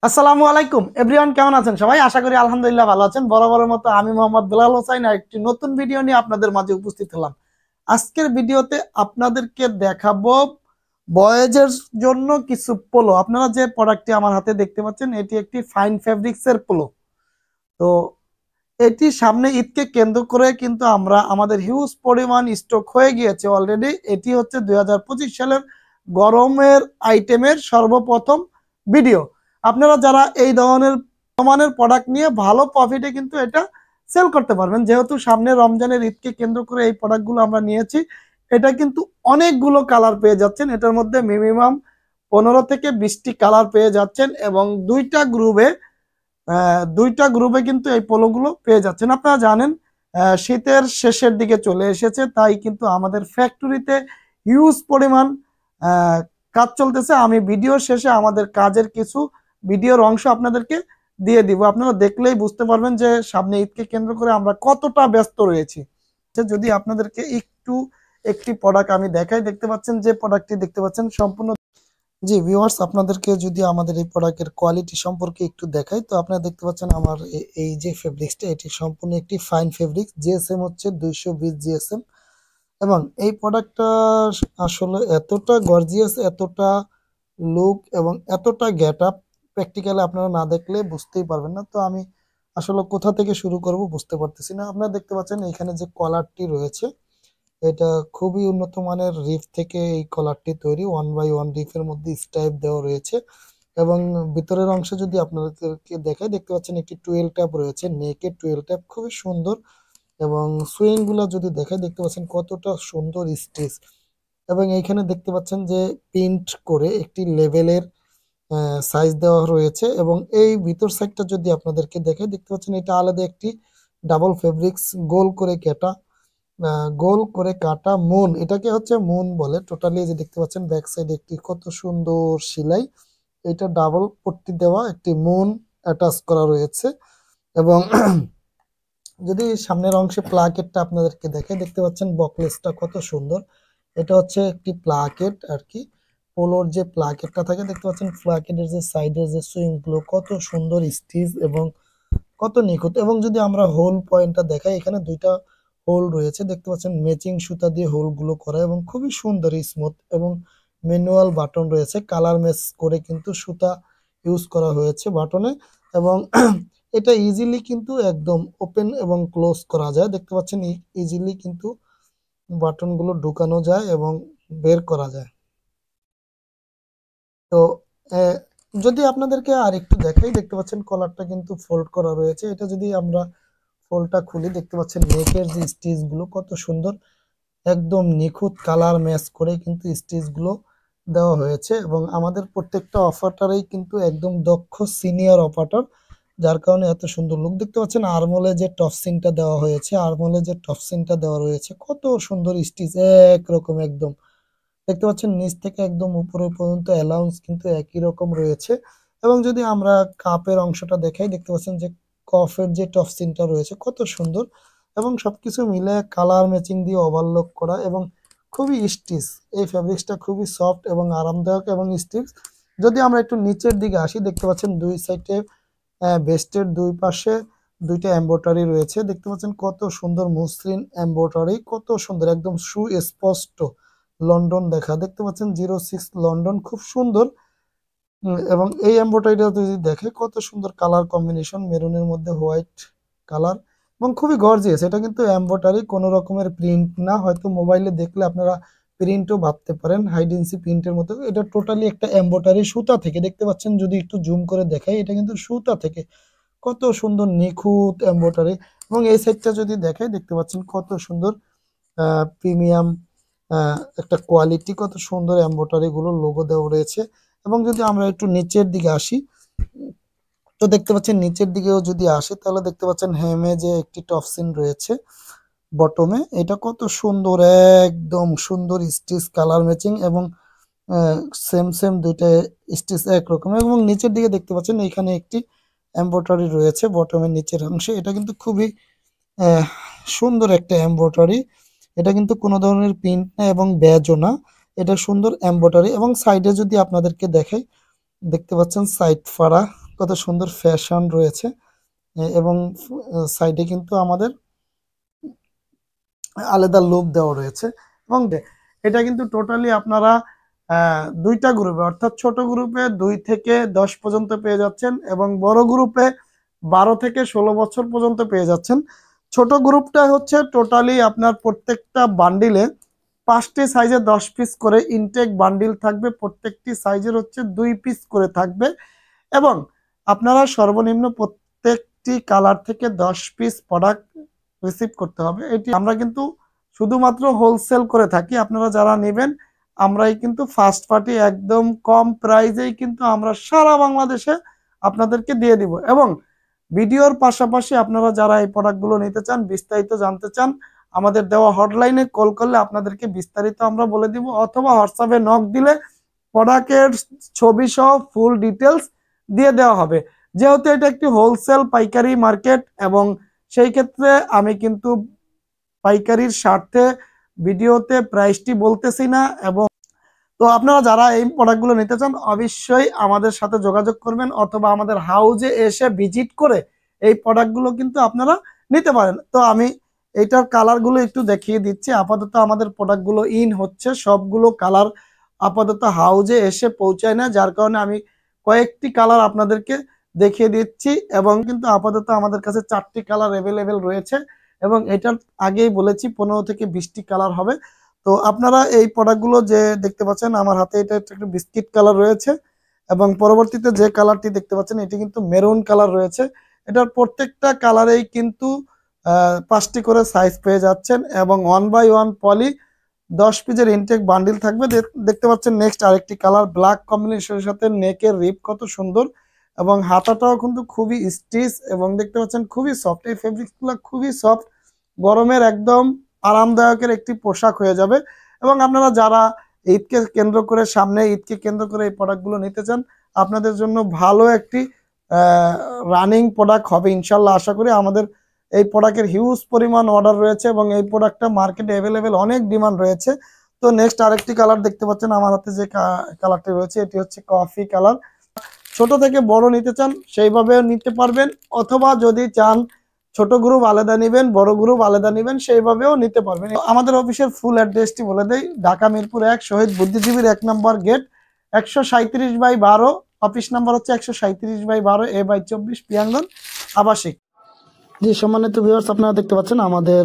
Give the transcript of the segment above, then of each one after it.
আসসালামু আলাইকুম এভরিওয়ান, কেমন আছেন সবাই? আশা করি আলহামদুলিল্লাহ ভালো আছেন। বরাবরের মতো আমি মোহাম্মদ বেলাল হোসাইন আর একটি নতুন ভিডিও নিয়ে আপনাদের মাঝে উপস্থিত হলাম। আজকের ভিডিওতে আপনাদেরকে দেখাবো বয়েজের জন্য কিছু পোলো। আপনারা যে প্রোডাক্টটি আমার হাতে দেখতে পাচ্ছেন, এটি একটি ফাইন ফেব্রিক্স এর পোলো। তো এটি সামনে ঈদকে কেন্দ্র করে কিন্তু আমরা আমাদের হিউজ পরিমাণ স্টক হয়ে গিয়েছে অলরেডি। এটি হচ্ছে 2025 সালের গরমের আইটেমের সর্বপ্রথম ভিডিও। আপনারা যারা এই ধরনের মানের প্রোডাক্ট নিয়ে ভালো প্রফিটে কিন্তু এটা সেল করতে পারবেন, যেহেতু সামনে রমজানের ঈদকে কেন্দ্র করে এই প্রোডাক্টগুলো আমরা নিয়েছি। এটা কিন্তু অনেকগুলো কালার পেয়ে যাচ্ছেন, এটার মধ্যে মিনিমাম 15 থেকে 20টি কালার পেয়ে যাচ্ছেন এবং দুইটা গ্রুপে কিন্তু এই পোলোগুলো পেয়ে যাচ্ছেন। আপনারা জানেন শীতের শেষের দিকে চলে এসেছে, তাই কিন্তু আমাদের ফ্যাক্টরিতে হিউজ পরিমাণ কাজ চলতেছে। আমি ভিডিওর শেষে আমাদের কাজের কিছু ভিডিওর অংশ আপনাদেরকে দিয়ে দিব, আপনারা দেখলেই বুঝতে পারবেন যে সামনে ঈদকে কেন্দ্র করে আমরা কতটা ব্যস্ত রয়েছি। যদি আপনাদেরকে একটি প্রোডাক্ট আমি দেখাই, দেখতে পাচ্ছেন যে প্রোডাক্টটি দেখতে পাচ্ছেন সম্পূর্ণ। জি ভিউয়ার্স, আপনাদেরকে যদি আমাদের এই প্রোডাক্টের কোয়ালিটি সম্পর্কে একটু দেখাই, তো আপনারা দেখতে পাচ্ছেন আমার এই যে ফেব্রিক্সটা, এটি সম্পূর্ণ একটি ফাইন ফেব্রিক্স। জিএসএম হচ্ছে 220 জিএসএম। এবং এই প্রোডাক্টটা আসলে এতটা গর্জিয়াস, এতটা লুক এবং এতটা গেট আপ, প্র্যাকটিক্যালি আপনারা না দেখলে বুঝতেই পারবেন না। তো আমি আসলে কোথা থেকে শুরু করব বুঝতে পারতেছি না। আপনারা দেখতে পাচ্ছেন এখানে যে কলারটি রয়েছে, এটা খুবই উন্নত মানের রিফ থেকে এই কলারটি তৈরি। 1x1 রিফের মধ্যে স্ট্রাইপ দেওয়া রয়েছে এবং ভিতরের অংশে যদি আপনাদেরকে দেখাই, দেখতে পাচ্ছেন একটি 12 ট্যাপ রয়েছে, নেকে 12 ট্যাপ, খুবই সুন্দর। এবং সুইং গুলা যদি দেখাই, দেখতে পাচ্ছেন কতটা সুন্দর স্টিচ। এবং এইখানে দেখতে পাচ্ছেন যে প্রিন্ট করে একটি লেভেলের সাইজ দেওয়া রয়েছে। এবং এই ভিতর সাইডটা যদি আপনাদেরকে দেখাই, দেখতে পাচ্ছেন এটা আলাদা একটি ডাবল ফেব্রিক্স, গোল করে কাটা মুন, এটাকে হচ্ছে মুন বলে টোটালি। যে দেখতে পাচ্ছেন ব্যাক সাইডে একটি কত সুন্দর সেলাই, এটা ডাবল পট্টি দেওয়া একটি মুন অ্যাটাচ করা রয়েছে। এবং যদি সামনের অংশে প্লাকেটটা আপনাদেরকে দেখে, দেখতে পাচ্ছেন বকলেসটা কত সুন্দর। এটা হচ্ছে একটি প্লাকেট আর কি, পোলোর যে প্লাকেটটা থাকে, দেখতে পাচ্ছেন প্লাকেটের যে সাইডের যে সুইং গুলো কত সুন্দর স্টিচ এবং কত নিখুঁত। এবং যদি আমরা হোল পয়েন্টটা দেখাই, এখানে দুইটা হোল রয়েছে, দেখতে পাচ্ছেন ম্যাচিং সুতা দিয়ে হোল গুলো করা এবং খুবই সুন্দর স্মুথ। এবং ম্যানুয়াল বাটন রয়েছে, কালার ম্যাচ করে কিন্তু সুতা ইউজ করা হয়েছে বাটনে। এবং এটা ইজিলি কিন্তু একদম ওপেন এবং ক্লোজ করা যায়, দেখতে পাচ্ছেন ইজিলি কিন্তু বাটন গুলো ঢুকানো যায় এবং বের করা যায়। তো যদি আপনাদেরকে আর একটু দেখাই, দেখতে পাচ্ছেন কলারটা কিন্তু ফোল্ড করা রয়েছে। এটা যদি আমরা ফোল্ডটা খুলি, দেখতে পাচ্ছেন নেকের যে স্টিচ গুলো কত সুন্দর, একদম নিখুঁত কালার ম্যাচ করে কিন্তু স্টিচ গুলো দেওয়া হয়েছে। এবং আমাদের প্রত্যেকটা অপারেটরই কিন্তু একদম দক্ষ সিনিয়র অপারেটর, যার কারণে এত সুন্দর লুক। দেখতে পাচ্ছেন আর্মলে যে টপসিনটা দেওয়া হয়েছে, আর্মলে যে টপসিনটা দেওয়া রয়েছে কত সুন্দর স্টিচ, একরকম একদম। দেখতে পাচ্ছেন নিচ থেকে একদম উপরে পর্যন্ত অ্যালাউন্স কিন্তু একই রকম রয়েছে। এবং যদি আমরা কাপের অংশটা দেখাই, দেখতে পাচ্ছেন যে কফের যে টপসিনটা রয়েছে কত সুন্দর। এবং সবকিছু মিলে কালার ম্যাচিং দিয়ে ওভারলক করা এবং খুবই স্টিচ। এই ফ্যাব্রিক্সটা খুবই সফট এবং আরামদায়ক এবং স্টিচ। যদি আমরা একটু নিচের দিকে আসি, দেখতে পাচ্ছেন দুই সাইডে ভেস্টের দুই পাশে দুইটা এমব্রয়ডারি রয়েছে, দেখতে পাচ্ছেন কত সুন্দর মসৃণ এমব্রয়ডারি, কত সুন্দর একদম সুস্পষ্ট লন্ডন দেখা। দেখতে পাচ্ছেন 06 লন্ডন, খুব সুন্দর। এবং এই এমব্রয়ডারিটা যদি দেখে, কত সুন্দর কালার কম্বিনেশন, মেরুনের মধ্যে হোয়াইট কালার এবং খুবই গর্জিয়াস। এটা কিন্তু এমব্রয়ডারি, কোনো রকমের প্রিন্ট না। হয়তো মোবাইলে দেখলে আপনারা প্রিন্টও ভাবতে পারেন, হাইডেন্সি প্রিন্টের মতো। এটা টোটালি একটা এমব্রয়ডারি সুতা থেকে, দেখতে পাচ্ছেন যদি একটু জুম করে দেখাই, এটা কিন্তু সুতা থেকে কত সুন্দর নিখুঁত এমব্রয়ডারি। এবং এই সাইডটা যদি দেখাই, দেখতে পাচ্ছেন কত সুন্দর প্রিমিয়াম একটা কোয়ালিটি, কত সুন্দর এমব্রয়ডারি গুলো লোগো দেওয়া রয়েছে। এবং যদি আমরা একটু নিচের দিকে আসি, তো দেখতে পাচ্ছেন নিচের দিকেও যদি আসি, তাহলে দেখতে পাচ্ছেন হেমে যে একটি টপসিন রয়েছে বটমে, এটা কত সুন্দর, একদম সুন্দর স্টিচ, কালার ম্যাচিং এবং সেম সেম দুইটা স্টিচ একরকম। এবং নিচের দিকে দেখতে পাচ্ছেন এখানে একটি এমব্রয়ডারি রয়েছে বটমের নিচের অংশে, এটা কিন্তু খুবই সুন্দর একটা এমব্রয়ডারি। এটা কিন্তু কোনো ধরনের প্রিন্ট না এবং ব্যাজও না, এটা সুন্দর এমব্রয়ডারি। এবং সাইডে যদি আপনাদেরকে দেখাই, দেখতে পাচ্ছেন সাইড ফাড়া কত সুন্দর ফ্যাশন রয়েছে। এবং সাইডে কিন্তু আমাদের আলাদা লুক দেওয়া রয়েছে। এবং এটা কিন্তু টোটালি আপনারা দুইটা গ্রুপে, অর্থাৎ ছোট গ্রুপে 2 থেকে 10 পর্যন্ত পেয়ে যাচ্ছেন এবং বড় গ্রুপে 12 থেকে 16 বছর পর্যন্ত পেয়ে যাচ্ছেন। ছোট গ্রুপটা হচ্ছে টোটালি আপনার প্রত্যেকটা বান্ডিলে 5টি সাইজে 10 পিস করে ইনটেক বান্ডিল থাকবে, প্রত্যেকটি সাইজের হচ্ছে 2 পিস করে থাকবে এবং আপনারা সর্বনিম্ন প্রত্যেকটি কালার থেকে 10 পিস প্রোডাক্ট রিসিভ করতে হবে। এটি আমরা কিন্তু শুধুমাত্র হোলসেল করে থাকি। আপনারা যারা নেবেন আমরাই কিন্তু ফার্স্ট পার্টি একদম কম প্রাইজেই কিন্তু আমরা সারা বাংলাদেশে আপনাদেরকে দিয়ে দিব। এবং ভিডিওর পাশাপাশি আপনারা যারা এই প্রোডাক্টগুলো নিতে চান, বিস্তারিত জানতে চান, আমাদের দেওয়া হটলাইনে কল করলে আপনাদেরকে বিস্তারিত আমরা বলে দিব, অথবা হোয়াটসঅ্যাপে নক দিলে প্রোডাক্টের ছবি সহ ফুল ডিটেলস দিয়ে দেওয়া হবে। যেহেতু এটা একটি হোলসেল পাইকারি মার্কেট এবং সেই ক্ষেত্রে আমি কিন্তু পাইকারির স্বার্থে ভিডিওতে প্রাইসটি বলতেছি না। এবং তো আপনারা যারা এই প্রোডাক্টগুলো নিতে চান অবশ্যই আমাদের সাথে যোগাযোগ করবেন, অথবা আমাদের হাউজে এসে ভিজিট করে এই প্রোডাক্টগুলো কিন্তু আপনারা নিতে পারেন। তো আমি এইটার কালারগুলো একটু দেখিয়ে দিচ্ছি। আপাতত আমাদের প্রোডাক্টগুলো ইন হচ্ছে, সবগুলো কালার আপাতত হাউজে এসে পৌঁছায় না, যার কারণে আমি কয়েকটি কালার আপনাদেরকে দেখিয়ে দিচ্ছি। এবং কিন্তু আপাতত আমাদের কাছে 4টি কালার অ্যাভেলেবেল রয়েছে এবং এটার আগেই বলেছি 15 থেকে 20টি কালার হবে। তো আপনারা এই প্রোডাক্টগুলো যে দেখতে পাচ্ছেন আমার হাতে, এটা একটা বিস্কিট কালার রয়েছে এবং পরবর্তীতে যে কালারটি দেখতে পাচ্ছেন এটি কিন্তু মেরুন কালার রয়েছে। এটার প্রত্যেকটা কালারেই কিন্তু 5টি করে সাইজ পেয়ে যাচ্ছেন এবং 1 বাই 1 পলি 10 পিসের ইনটেক বান্ডিল থাকবে। দেখতে পাচ্ছেন নেক্সট আরেকটি কালার ব্ল্যাক কম্বিনেশনের সাথে নেকের রিপ কত সুন্দর এবং হাতাটাও কিন্তু খুবই স্টিচ এবং দেখতে পাচ্ছেন খুবই সফট। এই ফেব্রিক্সগুলো খুবই সফট, গরমের একদম আরামদায়কের একটি পোশাক হয়ে যাবে। এবং আপনারা যারা ঈদকে কেন্দ্র করে, সামনে ঈদকে কেন্দ্র করে এই প্রোডাক্টগুলো নিতে চান, আপনাদের জন্য ভালো একটি রানিং প্রোডাক্ট হবে ইনশাল্লাহ। আশা করি আমাদের এই প্রোডাক্টের হিউজ পরিমাণ অর্ডার রয়েছে এবং এই প্রোডাক্টটা মার্কেটে অ্যাভেলেবেল অনেক ডিমান্ড রয়েছে। তো নেক্সট আরেকটি কালার দেখতে পাচ্ছেন আমার হাতে, যে কালারটি রয়েছে এটি হচ্ছে কফি কালার। ছোট থেকে বড় নিতে চান সেইভাবেও নিতে পারবেন, অথবা যদি চান ছোট গ্রুপ আলাদা নেবেন, বড় গ্রুপ আলাদা নেবেন, সেইভাবেও নিতে পারবেন। আমাদের অফিসের ফুল অ্যাড্রেসটি বলে দেই, ঢাকা মিরপুর 1 শহীদ বুদ্ধিজীবীর 1 নম্বর গেট, 137/12। অফিস নাম্বার হচ্ছে 137/12 A/24 পিয়াঙ্গন আবাসিক। জি সম্মানিত ভিউয়ার্স, আপনারা দেখতে পাচ্ছেন আমাদের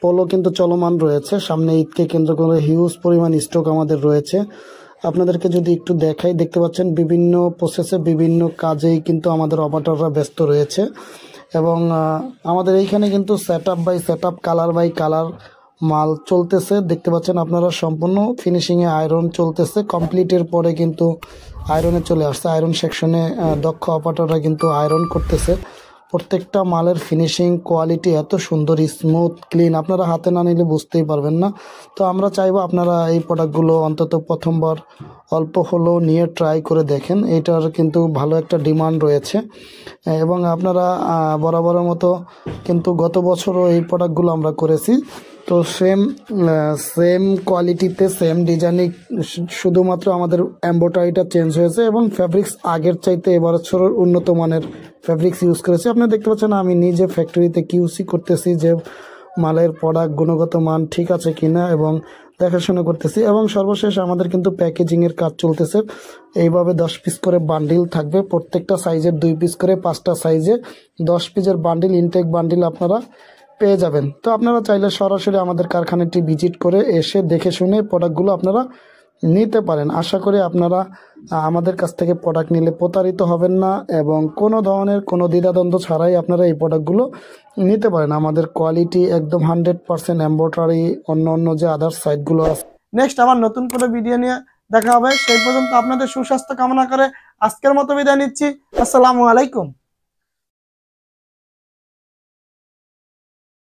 পোলো কিন্তু চলমান রয়েছে। সামনে ঈদকে কেন্দ্র করে হিউজ পরিমাণ স্টক আমাদের রয়েছে। আপনাদেরকে যদি একটু দেখাই, দেখতে পাচ্ছেন বিভিন্ন প্রসেসে বিভিন্ন কাজেই কিন্তু আমাদের অপারেটররা ব্যস্ত রয়েছে এবং আমাদের এইখানে কিন্তু setup by setup, colour by colour মাল চলতেছে। দেখতে পাচ্ছেন আপনারা সম্পূর্ণ ফিনিশিংয়ে আয়রন চলতেছে। কমপ্লিটের পরে কিন্তু আয়রনে চলে আসছে। আয়রন সেকশনে দক্ষ অপারেটররা কিন্তু আয়রন করতেছে। প্রত্যেকটা মালের ফিনিশিং কোয়ালিটি এত সুন্দর, স্মুথ, ক্লিন, আপনারা হাতে না নিলে বুঝতেই পারবেন না। তো আমরা চাইবো আপনারা এই প্রোডাক্টগুলো অন্তত প্রথমবার অল্প হলেও নিয়ে ট্রাই করে দেখেন। এটার কিন্তু ভালো একটা ডিমান্ড রয়েছে এবং আপনারা বরাবরের মতো কিন্তু গত বছরও এই প্রোডাক্টগুলো আমরা করেছি। তো সেম কোয়ালিটিতে সেম ডিজাইনিং, শুধুমাত্র আমাদের এমব্রয়ডারিটা চেঞ্জ হয়েছে এবং ফ্যাব্রিক্স আগের চাইতে এবছরের উন্নত মানের ফ্যাব্রিক্স ইউজ করেছি। আপনারা দেখতে পাচ্ছেন আমি নিজে ফ্যাক্টরিতে কিউসি করতেছি যে মালের প্রোডাক্ট গুণগত মান ঠিক আছে কিনা এবং দেখাশোনা করতেছি। এবং সর্বশেষ আমাদের কিন্তু প্যাকেজিংয়ের কাজ চলতেছে। এইভাবে 10 পিস করে বান্ডিল থাকবে, প্রত্যেকটা সাইজের 2 পিস করে, 5টা সাইজে 10 পিসের বান্ডিল, ইনটেক বান্ডিল আপনারা পেয়ে যাবেন। তো আপনারা চাইলে সরাসরি আমাদের কারখানাটি ভিজিট করে এসে দেখে শুনে প্রোডাক্টগুলো আপনারা নিতে পারেন। আশা করি আপনারা আমাদের কাছ থেকে প্রোডাক্ট নিলে প্রতারিত হবেন না এবং কোনো ধরনের কোনো দ্বিধাদ্বন্দ্ব ছাড়াই আপনারা এই প্রোডাক্টগুলো নিতে পারেন। আমাদের কোয়ালিটি একদম 100% এমব্রয়ডারি, অন্য যে আদার্স সাইটগুলো আছে। নেক্সট আবার নতুন করে ভিডিও নিয়ে দেখা হবে। সেই পর্যন্ত আপনাদের সুস্বাস্থ্য কামনা করে আজকের মতো বিদায় নিচ্ছি। আসসালামু আলাইকুম।